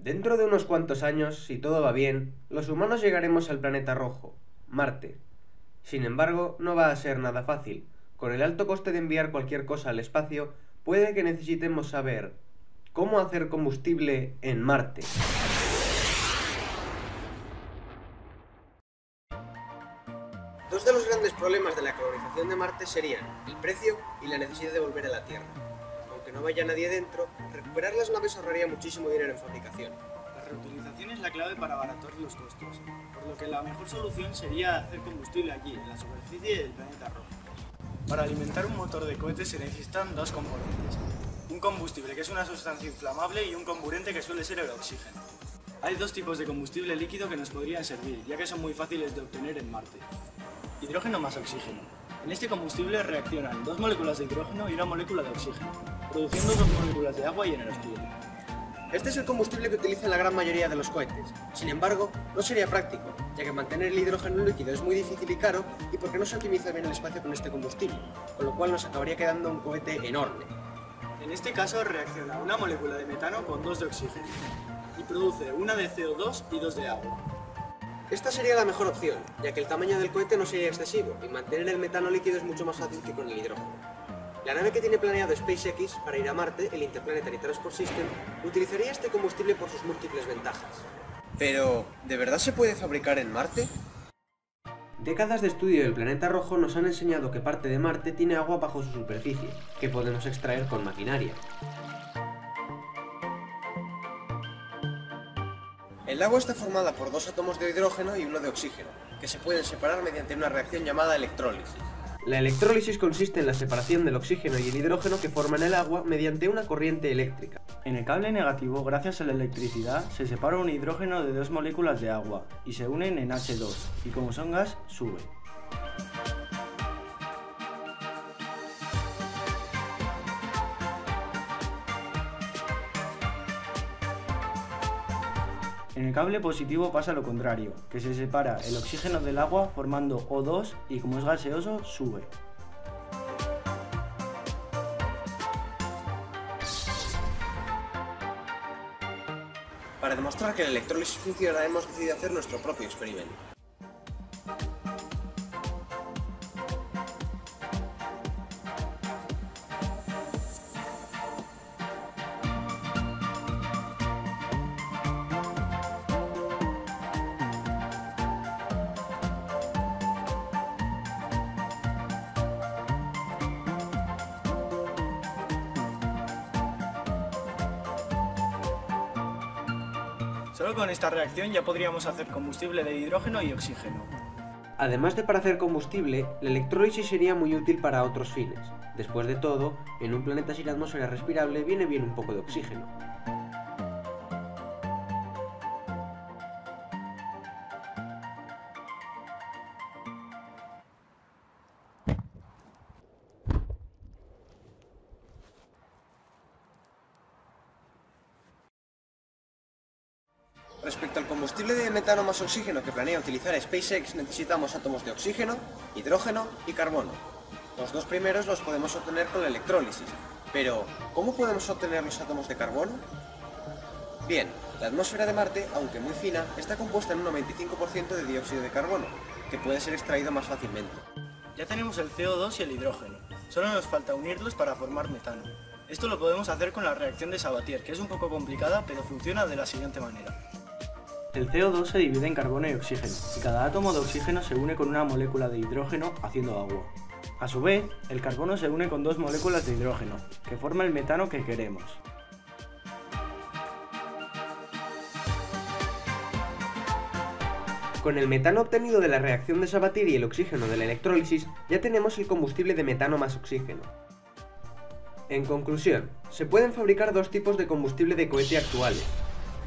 Dentro de unos cuantos años, si todo va bien, los humanos llegaremos al planeta rojo, Marte. Sin embargo, no va a ser nada fácil. Con el alto coste de enviar cualquier cosa al espacio, puede que necesitemos saber cómo hacer combustible en Marte. Dos de los grandes problemas de la colonización de Marte serían el precio y la necesidad de volver a la Tierra. Aunque no vaya nadie dentro, recuperar las naves ahorraría muchísimo dinero en fabricación. La reutilización es la clave para abaratar los costos, por lo que la mejor solución sería hacer combustible aquí, en la superficie del planeta rojo. Para alimentar un motor de cohete se necesitan dos componentes: un combustible, que es una sustancia inflamable, y un comburente, que suele ser el oxígeno. Hay dos tipos de combustible líquido que nos podrían servir, ya que son muy fáciles de obtener en Marte: hidrógeno más oxígeno. En este combustible reaccionan dos moléculas de hidrógeno y una molécula de oxígeno, produciendo dos moléculas de agua y energía. Este es el combustible que utilizan la gran mayoría de los cohetes. Sin embargo, no sería práctico, ya que mantener el hidrógeno líquido es muy difícil y caro, y porque no se optimiza bien el espacio con este combustible, con lo cual nos acabaría quedando un cohete enorme. En este caso reacciona una molécula de metano con dos de oxígeno, y produce una de CO2 y dos de agua. Esta sería la mejor opción, ya que el tamaño del cohete no sería excesivo, y mantener el metano líquido es mucho más fácil que con el hidrógeno. La nave que tiene planeado SpaceX para ir a Marte, el Interplanetary Transport System, utilizaría este combustible por sus múltiples ventajas. Pero, ¿de verdad se puede fabricar en Marte? Décadas de estudio del planeta rojo nos han enseñado que parte de Marte tiene agua bajo su superficie, que podemos extraer con maquinaria. El agua está formada por dos átomos de hidrógeno y uno de oxígeno, que se pueden separar mediante una reacción llamada electrólisis. La electrólisis consiste en la separación del oxígeno y el hidrógeno que forman el agua mediante una corriente eléctrica. En el cable negativo, gracias a la electricidad, se separa un hidrógeno de dos moléculas de agua y se unen en H2, y como son gas, sube. En el cable positivo pasa lo contrario, que se separa el oxígeno del agua formando O2 y como es gaseoso, sube. Para demostrar que la electrólisis funciona, hemos decidido hacer nuestro propio experimento. Solo con esta reacción ya podríamos hacer combustible de hidrógeno y oxígeno. Además de para hacer combustible, la electrólisis sería muy útil para otros fines. Después de todo, en un planeta sin atmósfera respirable viene bien un poco de oxígeno. Respecto al combustible de metano más oxígeno que planea utilizar SpaceX, necesitamos átomos de oxígeno, hidrógeno y carbono. Los dos primeros los podemos obtener con la electrólisis, pero ¿cómo podemos obtener los átomos de carbono? Bien, la atmósfera de Marte, aunque muy fina, está compuesta en un 95% de dióxido de carbono, que puede ser extraído más fácilmente. Ya tenemos el CO2 y el hidrógeno, solo nos falta unirlos para formar metano. Esto lo podemos hacer con la reacción de Sabatier, que es un poco complicada, pero funciona de la siguiente manera. El CO2 se divide en carbono y oxígeno, y cada átomo de oxígeno se une con una molécula de hidrógeno haciendo agua. A su vez, el carbono se une con dos moléculas de hidrógeno, que forma el metano que queremos. Con el metano obtenido de la reacción de Sabatier y el oxígeno de la electrólisis, ya tenemos el combustible de metano más oxígeno. En conclusión, se pueden fabricar dos tipos de combustible de cohete actuales.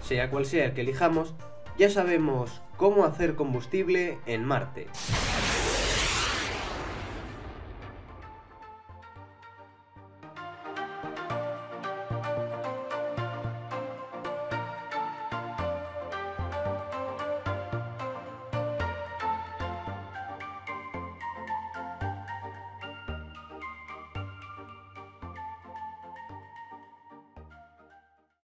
Sea cual sea el que elijamos, ya sabemos cómo hacer combustible en Marte.